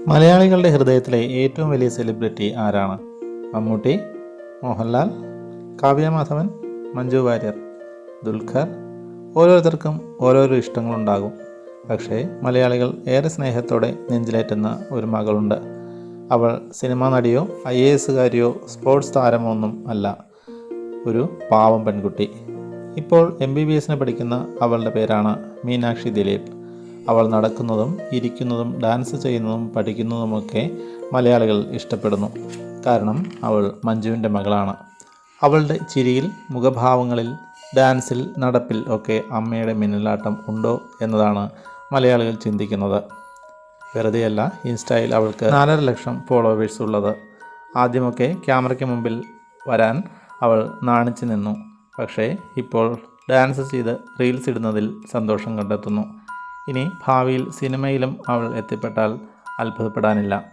മലയാളികളുടെ ഹൃദയത്തിലെ ഏറ്റവും വലിയ സെലിബ്രിറ്റി ആരാണ്? മമ്മൂട്ടി, മോഹൻലാൽ, കാവ്യ മാധവൻ, മഞ്ജു വാര്യർ, ദുൽഖർ. ഓരോരുത്തർക്കും ഓരോരോ ഇഷ്ടങ്ങളുണ്ടാകും. പക്ഷേ മലയാളികൾ ഏറെ സ്നേഹത്തോടെ നെഞ്ചിലേറ്റുന്ന ഒരു മകളുണ്ട്. അവൾ സിനിമാ നടിയോ IAS-കാരിയോ സ്പോർട്സ് താരമോ ഒന്നും അല്ല. ഒരു പാവം പെൺകുട്ടി. ഇപ്പോൾ MBBS-ന് പഠിക്കുന്ന അവളുടെ പേരാണ് മീനാക്ഷി ദിലീപ്. അവൾ നടക്കുന്നതും ഇരിക്കുന്നതും ഡാൻസ് ചെയ്യുന്നതും പഠിക്കുന്നതുമൊക്കെ മലയാളികൾ ഇഷ്ടപ്പെടുന്നു. കാരണം അവൾ മഞ്ജുവിൻ്റെ മകളാണ്. അവളുടെ ചിരിയിൽ, മുഖഭാവങ്ങളിൽ, ഡാൻസിൽ, നടപ്പിൽ ഒക്കെ അമ്മയുടെ മിന്നലാട്ടം ഉണ്ടോ എന്നതാണ് മലയാളികൾ ചിന്തിക്കുന്നത്. വെറുതെയല്ല ഇൻസ്റ്റയിൽ അവൾക്ക് 4.5 ലക്ഷം ഫോളോവേഴ്സ് ഉള്ളത്. ആദ്യമൊക്കെ ക്യാമറയ്ക്ക് മുമ്പിൽ വരാൻ അവൾ നാണിച്ചു നിന്നു. പക്ഷേ ഇപ്പോൾ ഡാൻസ് ചെയ്ത് റീൽസ് ഇടുന്നതിൽ സന്തോഷം കണ്ടെത്തുന്നു. ഇനി ഭാവിയിൽ സിനിമയിലും അവൾ എത്തിപ്പെട്ടാൽ അത്ഭുതപ്പെടാനില്ല.